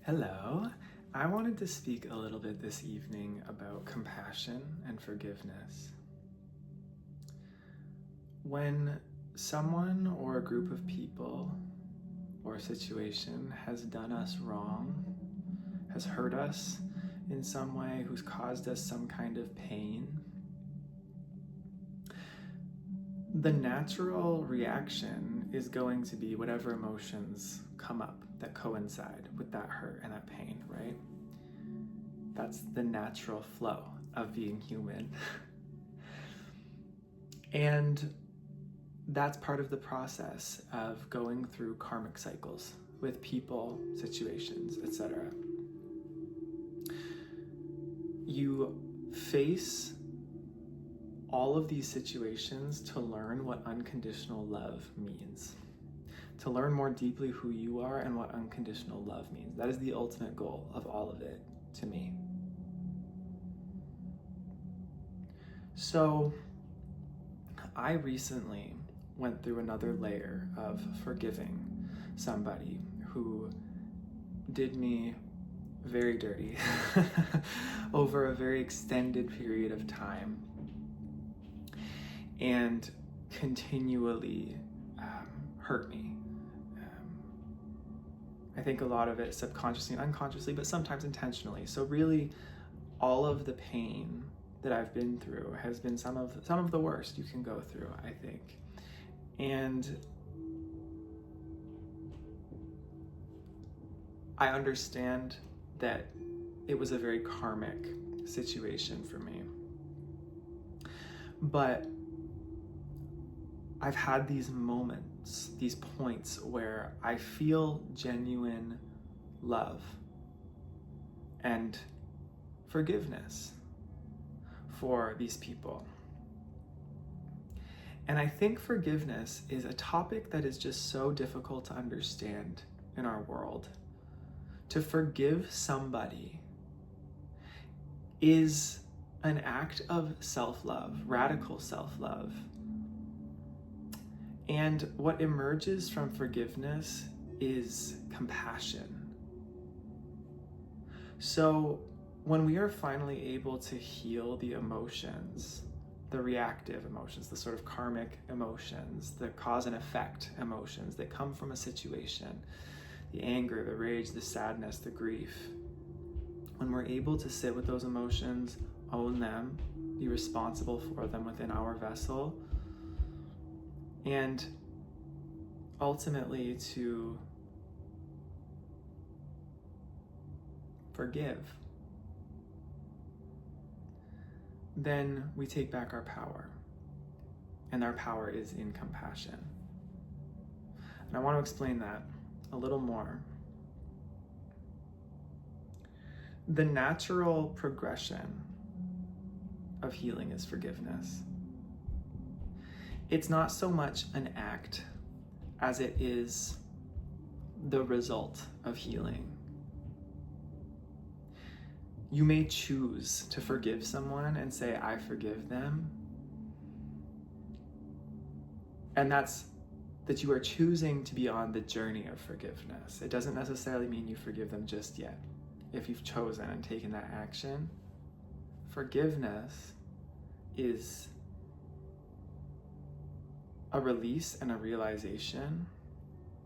Hello. I wanted to speak a little bit this evening about compassion and forgiveness. When someone or a group of people or a situation has done us wrong, has hurt us in some way, who's caused us some kind of pain, the natural reaction is going to be whatever emotions come up that coincide with that hurt and that pain, right? That's the natural flow of being human. And that's part of the process of going through karmic cycles with people, situations, etc. You face all of these situations to learn what unconditional love means, to learn more deeply who you are and what unconditional love means. That is the ultimate goal of all of it to me. So I recently went through another layer of forgiving somebody who did me very dirty over a very extended period of time and continually hurt me. I think a lot of it subconsciously and unconsciously, but sometimes intentionally. So really, all of the pain that I've been through has been some of the worst you can go through, I think. And I understand that it was a very karmic situation for me. But I've had these moments, these points where I feel genuine love and forgiveness for these people. And I think forgiveness is a topic that is just so difficult to understand in our world. To forgive somebody is an act of self-love, radical self-love. And what emerges from forgiveness is compassion. So when we are finally able to heal the emotions, the reactive emotions, the sort of karmic emotions, the cause and effect emotions that come from a situation, the anger, the rage, the sadness, the grief, when we're able to sit with those emotions, own them, be responsible for them within our vessel, and ultimately to forgive, then we take back our power. And our power is in compassion. And I want to explain that a little more. The natural progression of healing is forgiveness. It's not so much an act as it is the result of healing. You may choose to forgive someone and say, I forgive them. And that's that you are choosing to be on the journey of forgiveness. It doesn't necessarily mean you forgive them just yet. If you've chosen and taken that action, forgiveness is a release and a realization.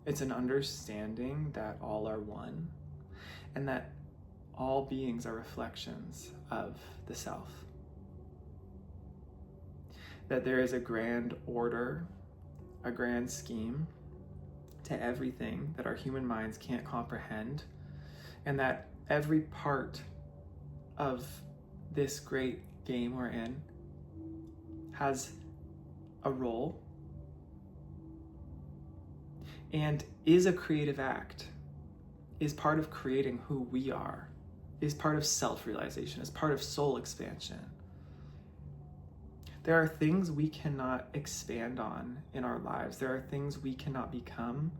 It's an understanding that all are one and that all beings are reflections of the self. That there is a grand order, a grand scheme to everything that our human minds can't comprehend, and that every part of this great game we're in has a role and is a creative act, is part of creating who we are, is part of self-realization, is part of soul expansion. There are things we cannot expand on in our lives. There are things we cannot become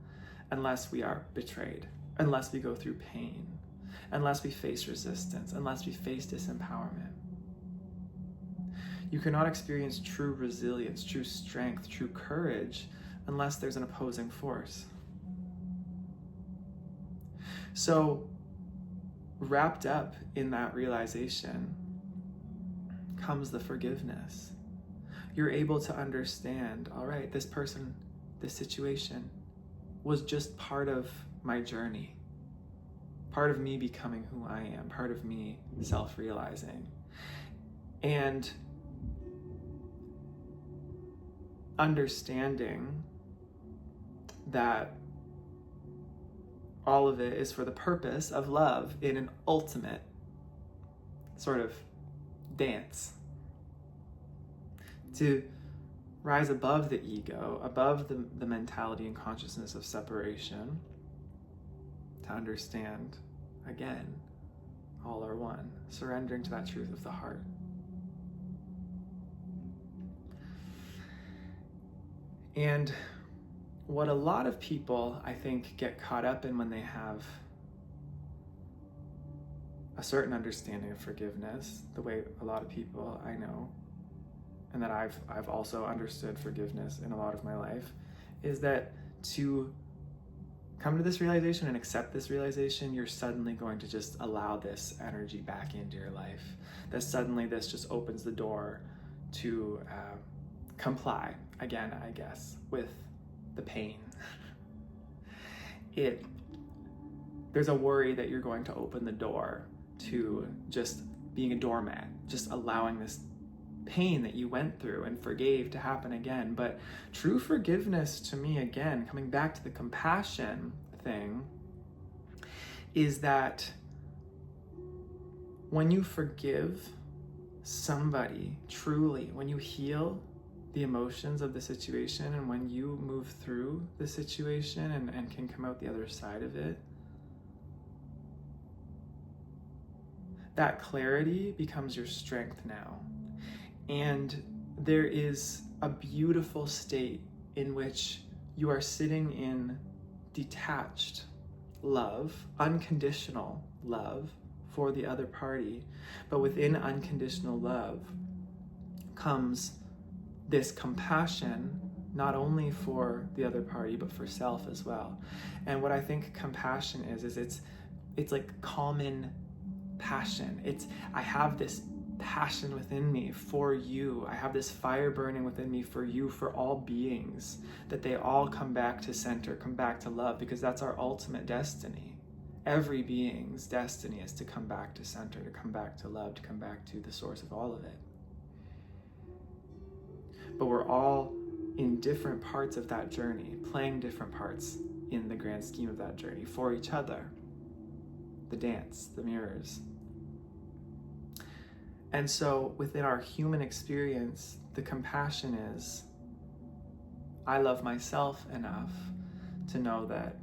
unless we are betrayed, unless we go through pain, unless we face resistance, unless we face disempowerment. You cannot experience true resilience, true strength, true courage unless there's an opposing force. So wrapped up in that realization comes the forgiveness. You're able to understand, all right, this person, this situation was just part of my journey, part of me becoming who I am, part of me self-realizing. And understanding that all of it is for the purpose of love in an ultimate sort of dance. To rise above the ego, above the mentality and consciousness of separation, to understand, again, all are one, surrendering to that truth of the heart. And what a lot of people, I think, get caught up in when they have a certain understanding of forgiveness, the way a lot of people I know, and that I've also understood forgiveness in a lot of my life, is that to come to this realization and accept this realization, you're suddenly going to just allow this energy back into your life. That suddenly this just opens the door to comply, again, I guess, with the pain. There's a worry that you're going to open the door to just being a doormat, just allowing this pain that you went through and forgave to happen again. But true forgiveness, to me, again, coming back to the compassion thing, is that when you forgive somebody truly, when you heal the emotions of the situation, and when you move through the situation and can come out the other side of it, that clarity becomes your strength now. And there is a beautiful state in which you are sitting in detached love, unconditional love for the other party. But within unconditional love comes this compassion, not only for the other party, but for self as well. And what I think compassion is it's like common passion. I have this passion within me for you. I have this fire burning within me for you, for all beings, that they all come back to center, come back to love, because that's our ultimate destiny. Every being's destiny is to come back to center, to come back to love, to come back to the source of all of it. But we're all in different parts of that journey, playing different parts in the grand scheme of that journey for each other. The dance, the mirrors. And so within our human experience, the compassion is, I love myself enough to know that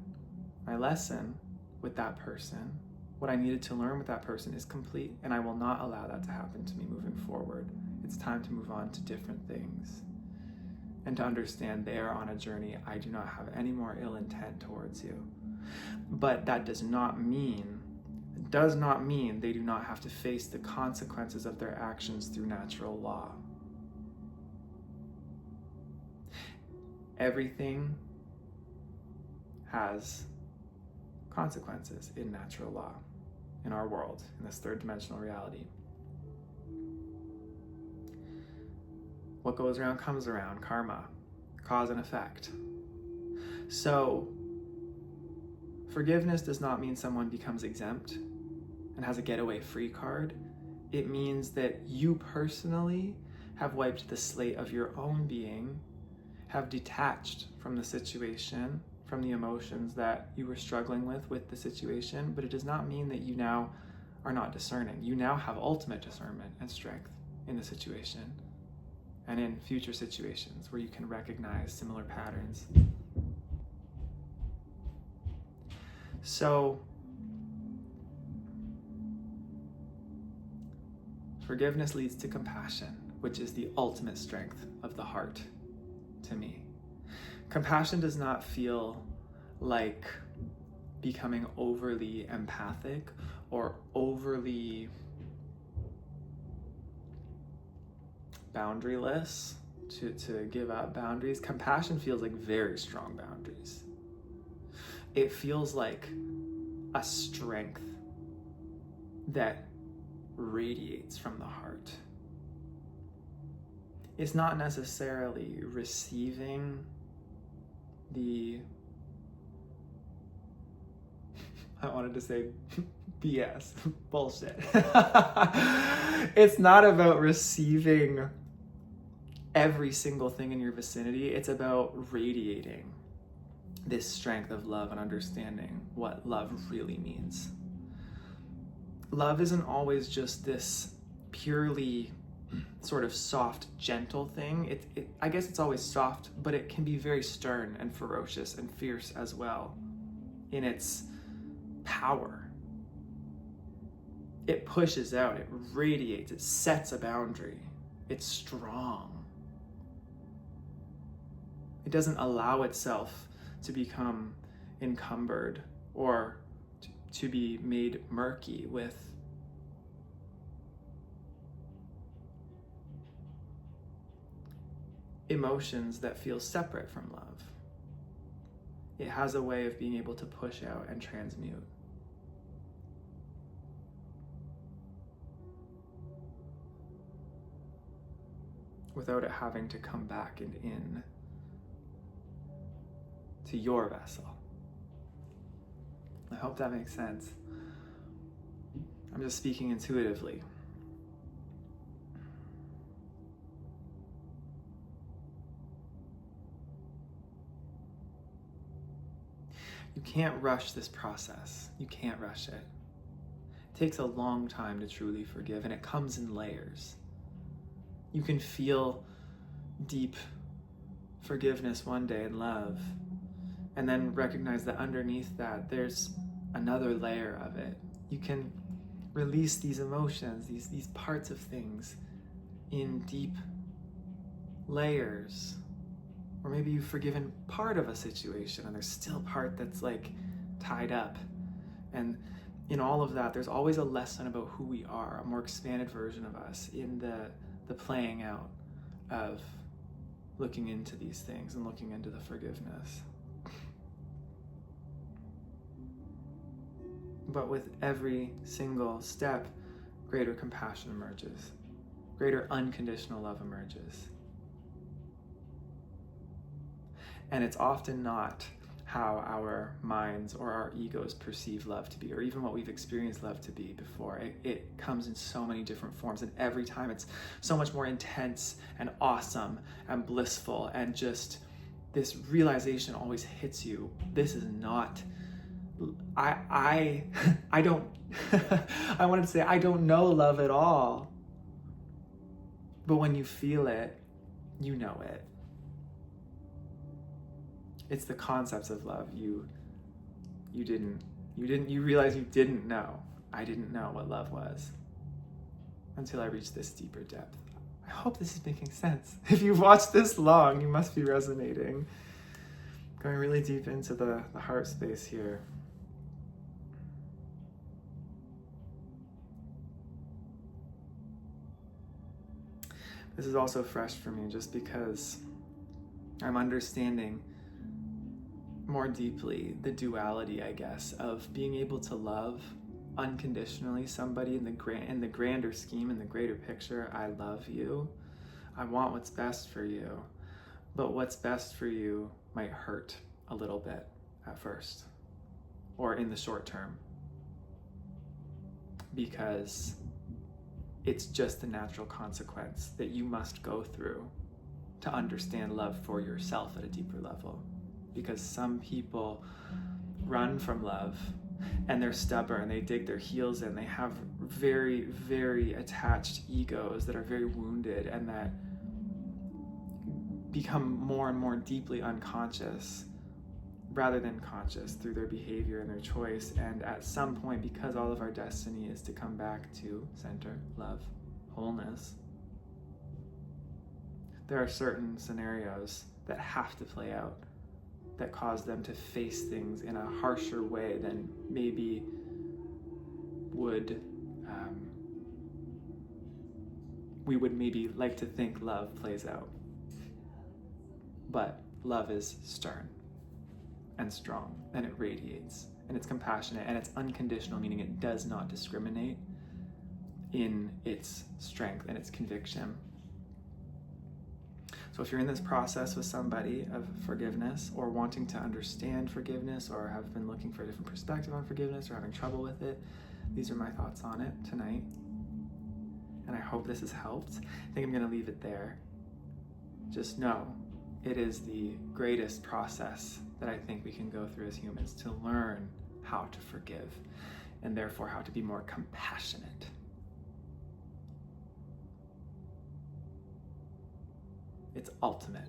my lesson with that person, what I needed to learn with that person, is complete, and I will not allow that to happen to me moving forward. It's time to move on to different things, and to understand they are on a journey. I do not have any more ill intent towards you. But that does not mean they do not have to face the consequences of their actions through natural law. Everything has consequences in natural law, in our world, in this third dimensional reality. What goes around comes around, karma, cause and effect. So, forgiveness does not mean someone becomes exempt and has a getaway free card. It means that you personally have wiped the slate of your own being, have detached from the situation, from the emotions that you were struggling with the situation, but it does not mean that you now are not discerning. You now have ultimate discernment and strength in the situation and in future situations where you can recognize similar patterns. So, forgiveness leads to compassion, which is the ultimate strength of the heart to me. Compassion does not feel like becoming overly empathic or overly boundaryless to give up boundaries. Compassion feels like very strong boundaries. It feels like a strength that radiates from the heart. It's not necessarily receiving the, I wanted to say BS, bullshit. It's not about receiving every single thing in your vicinity. It's about radiating this strength of love and understanding what love really means. Love isn't always just this purely sort of soft, gentle thing. I guess it's always soft, but it can be very stern and ferocious and fierce as well in its power. It pushes out, it radiates, it sets a boundary. It's strong. It doesn't allow itself to become encumbered or to be made murky with emotions that feel separate from love. It has a way of being able to push out and transmute. Without it having to come back and in to your vessel. I hope that makes sense. I'm just speaking intuitively. You can't rush this process. You can't rush it. It takes a long time to truly forgive, and it comes in layers. You can feel deep forgiveness one day in love, and then recognize that underneath that there's another layer of it. You can release these emotions, these parts of things in deep layers. Or maybe you've forgiven part of a situation and there's still part that's like tied up. And in all of that, there's always a lesson about who we are, a more expanded version of us in the playing out of looking into these things and looking into the forgiveness. But with every single step, greater compassion emerges, greater unconditional love emerges. And it's often not how our minds or our egos perceive love to be, or even what we've experienced love to be before. It comes in so many different forms, and every time it's so much more intense and awesome and blissful, and just this realization always hits you. This is not, I don't, I wanted to say, I don't know love at all. But when you feel it, you know it. It's the concepts of love you realize you didn't know. I didn't know what love was until I reached this deeper depth. I hope this is making sense. If you've watched this long, you must be resonating. Going really deep into the heart space here. This is also fresh for me just because I'm understanding more deeply the duality, I guess, of being able to love unconditionally somebody in the grander scheme, in the greater picture. I love you. I want what's best for you. But what's best for you might hurt a little bit at first, or in the short term, because it's just the natural consequence that you must go through to understand love for yourself at a deeper level. Because some people run from love and they're stubborn, they dig their heels in, they have very, very attached egos that are very wounded and that become more and more deeply unconscious rather than conscious through their behavior and their choice. And at some point, because all of our destiny is to come back to center, love, wholeness, there are certain scenarios that have to play out that cause them to face things in a harsher way than maybe we would maybe like to think love plays out. But love is stern and strong, and it radiates, and it's compassionate, and it's unconditional, meaning it does not discriminate. in its strength and its conviction. So if you're in this process with somebody of forgiveness, or wanting to understand forgiveness, or have been looking for a different perspective on forgiveness, or having trouble with it, these are my thoughts on it tonight. And I hope this has helped. I think I'm going to leave it there. Just know it is the greatest process that I think we can go through as humans, to learn how to forgive, and therefore how to be more compassionate. It's ultimate.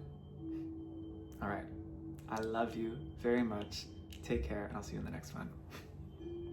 All right. I love you very much. Take care, and I'll see you in the next one.